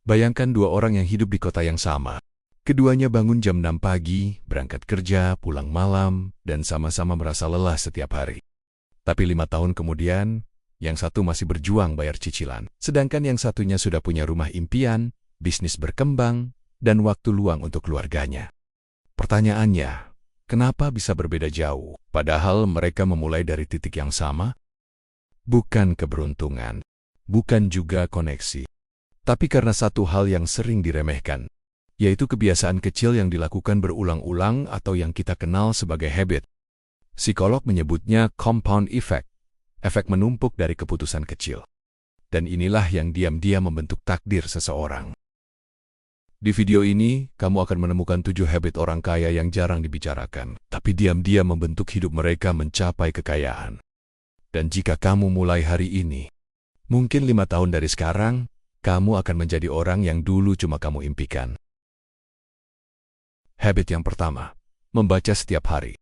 Bayangkan dua orang yang hidup di kota yang sama. Keduanya bangun jam 6 pagi, berangkat kerja, pulang malam, dan sama-sama merasa lelah setiap hari. Tapi 5 tahun kemudian, yang satu masih berjuang bayar cicilan, sedangkan yang satunya sudah punya rumah impian, bisnis berkembang, dan waktu luang untuk keluarganya. Pertanyaannya, kenapa bisa berbeda jauh, padahal mereka memulai dari titik yang sama? Bukan keberuntungan, bukan juga koneksi, tapi karena satu hal yang sering diremehkan, yaitu kebiasaan kecil yang dilakukan berulang-ulang atau yang kita kenal sebagai habit. Psikolog menyebutnya compound effect, efek menumpuk dari keputusan kecil. Dan inilah yang diam-diam membentuk takdir seseorang. Di video ini, kamu akan menemukan 7 habit orang kaya yang jarang dibicarakan, tapi diam-diam membentuk hidup mereka mencapai kekayaan. Dan jika kamu mulai hari ini, mungkin 5 tahun dari sekarang, kamu akan menjadi orang yang dulu cuma kamu impikan. Habit yang pertama, membaca setiap hari.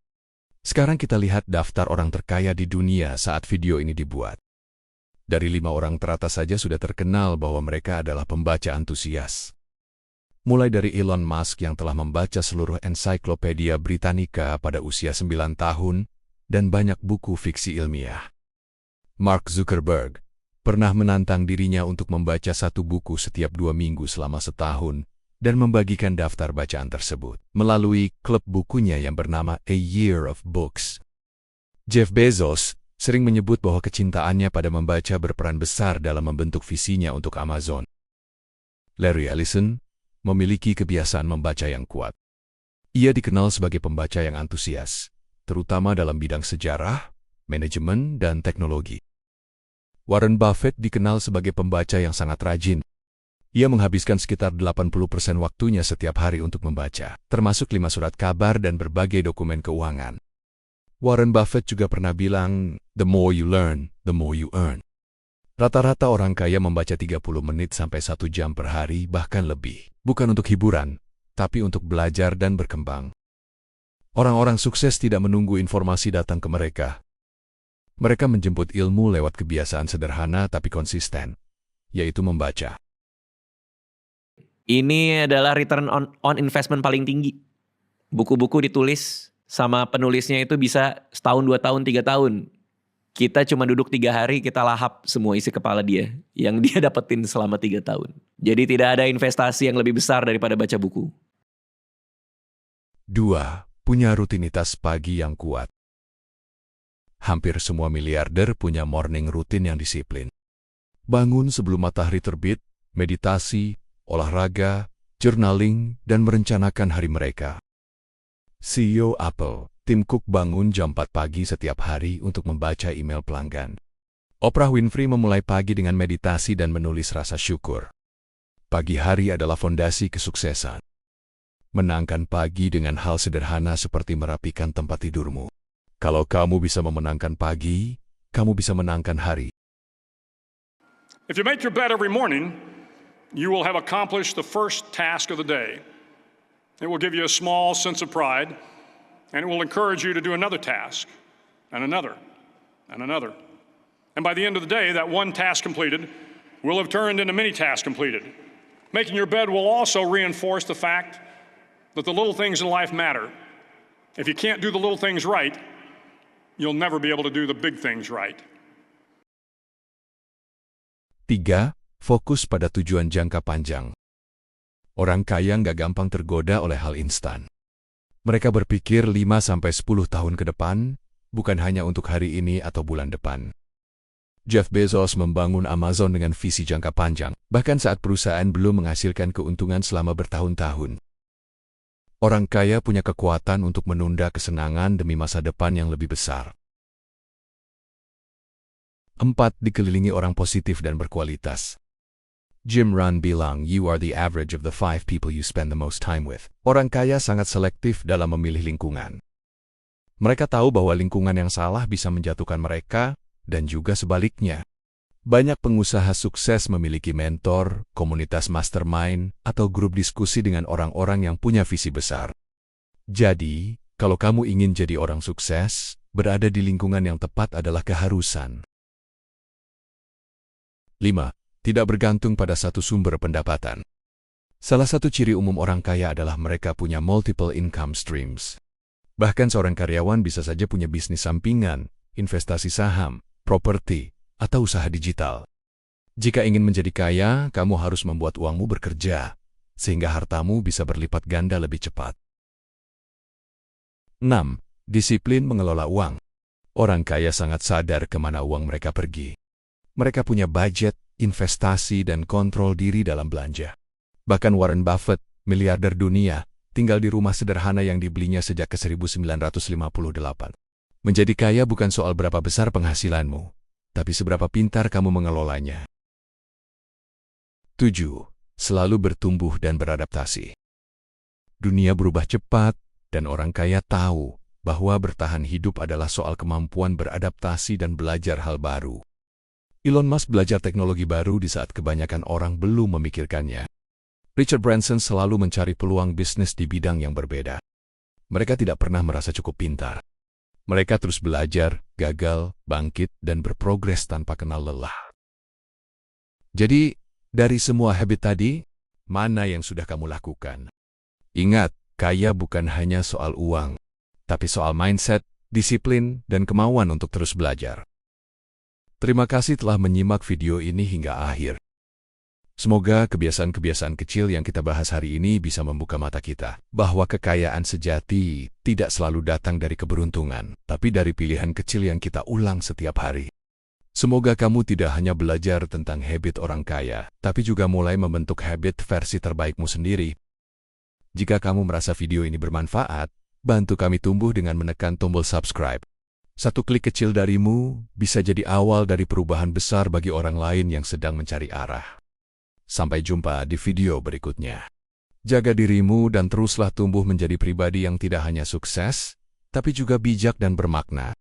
Sekarang kita lihat daftar orang terkaya di dunia saat video ini dibuat. Dari 5 orang teratas saja sudah terkenal bahwa mereka adalah pembaca antusias. Mulai dari Elon Musk yang telah membaca seluruh ensiklopedia Britannica pada usia 9 tahun dan banyak buku fiksi ilmiah. Mark Zuckerberg pernah menantang dirinya untuk membaca 1 buku setiap 2 minggu selama setahun, dan membagikan daftar bacaan tersebut melalui klub bukunya yang bernama A Year of Books. Jeff Bezos sering menyebut bahwa kecintaannya pada membaca berperan besar dalam membentuk visinya untuk Amazon. Larry Ellison memiliki kebiasaan membaca yang kuat. Ia dikenal sebagai pembaca yang antusias, terutama dalam bidang sejarah, manajemen, dan teknologi. Warren Buffett dikenal sebagai pembaca yang sangat rajin. Ia menghabiskan sekitar 80% waktunya setiap hari untuk membaca, termasuk 5 surat kabar dan berbagai dokumen keuangan. Warren Buffett juga pernah bilang, "The more you learn, the more you earn." Rata-rata orang kaya membaca 30 menit sampai 1 jam per hari, bahkan lebih. Bukan untuk hiburan, tapi untuk belajar dan berkembang. Orang-orang sukses tidak menunggu informasi datang ke mereka. Mereka menjemput ilmu lewat kebiasaan sederhana tapi konsisten, yaitu membaca. Ini adalah return on investment paling tinggi. Buku-buku ditulis sama penulisnya itu bisa setahun, 2 tahun, 3 tahun. Kita cuma duduk 3 hari, kita lahap semua isi kepala dia yang dia dapetin selama 3 tahun. Jadi tidak ada investasi yang lebih besar daripada baca buku. 2. Punya rutinitas pagi yang kuat. Hampir semua miliarder punya morning routine yang disiplin. Bangun sebelum matahari terbit, meditasi, olahraga, journaling, dan merencanakan hari mereka. CEO Apple, Tim Cook bangun jam 4 pagi setiap hari untuk membaca email pelanggan. Oprah Winfrey memulai pagi dengan meditasi dan menulis rasa syukur. Pagi hari adalah fondasi kesuksesan. Menangkan pagi dengan hal sederhana seperti merapikan tempat tidurmu. Kalau kamu bisa memenangkan pagi, kamu bisa menangkan hari. If you make your bed every morning, you will have accomplished the first task of the day. It will give you a small sense of pride, and it will encourage you to do another task, and another, and another. And by the end of the day, that one task completed will have turned into many tasks completed. Making your bed will also reinforce the fact that the little things in life matter. If you can't do the little things right, you'll never be able to do the big things right. 3. Fokus pada tujuan jangka panjang. Orang kaya nggak gampang tergoda oleh hal instan. Mereka berpikir 5-10 tahun ke depan, bukan hanya untuk hari ini atau bulan depan. Jeff Bezos membangun Amazon dengan visi jangka panjang, bahkan saat perusahaan belum menghasilkan keuntungan selama bertahun-tahun. Orang kaya punya kekuatan untuk menunda kesenangan demi masa depan yang lebih besar. 4. Dikelilingi orang positif dan berkualitas. Jim Rohn bilang, "You are the average of the 5 people you spend the most time with." Orang kaya sangat selektif dalam memilih lingkungan. Mereka tahu bahwa lingkungan yang salah bisa menjatuhkan mereka, dan juga sebaliknya. Banyak pengusaha sukses memiliki mentor, komunitas mastermind, atau grup diskusi dengan orang-orang yang punya visi besar. Jadi, kalau kamu ingin jadi orang sukses, berada di lingkungan yang tepat adalah keharusan. 5. Tidak bergantung pada satu sumber pendapatan. Salah satu ciri umum orang kaya adalah mereka punya multiple income streams. Bahkan seorang karyawan bisa saja punya bisnis sampingan, investasi saham, properti, atau usaha digital. Jika ingin menjadi kaya, kamu harus membuat uangmu bekerja, sehingga hartamu bisa berlipat ganda lebih cepat. 6. Disiplin mengelola uang. Orang kaya sangat sadar kemana uang mereka pergi. Mereka punya budget, investasi, dan kontrol diri dalam belanja. Bahkan Warren Buffett, miliarder dunia, tinggal di rumah sederhana yang dibelinya sejak ke 1958. Menjadi kaya bukan soal berapa besar penghasilanmu, tapi seberapa pintar kamu mengelolanya. 7. Selalu bertumbuh dan beradaptasi. Dunia berubah cepat, dan orang kaya tahu bahwa bertahan hidup adalah soal kemampuan beradaptasi dan belajar hal baru. Elon Musk belajar teknologi baru di saat kebanyakan orang belum memikirkannya. Richard Branson selalu mencari peluang bisnis di bidang yang berbeda. Mereka tidak pernah merasa cukup pintar. Mereka terus belajar, gagal, bangkit, dan berprogres tanpa kenal lelah. Jadi, dari semua habit tadi, mana yang sudah kamu lakukan? Ingat, kaya bukan hanya soal uang, tapi soal mindset, disiplin, dan kemauan untuk terus belajar. Terima kasih telah menyimak video ini hingga akhir. Semoga kebiasaan-kebiasaan kecil yang kita bahas hari ini bisa membuka mata kita, bahwa kekayaan sejati tidak selalu datang dari keberuntungan, tapi dari pilihan kecil yang kita ulang setiap hari. Semoga kamu tidak hanya belajar tentang habit orang kaya, tapi juga mulai membentuk habit versi terbaikmu sendiri. Jika kamu merasa video ini bermanfaat, bantu kami tumbuh dengan menekan tombol subscribe. Satu klik kecil darimu bisa jadi awal dari perubahan besar bagi orang lain yang sedang mencari arah. Sampai jumpa di video berikutnya. Jaga dirimu dan teruslah tumbuh menjadi pribadi yang tidak hanya sukses, tapi juga bijak dan bermakna.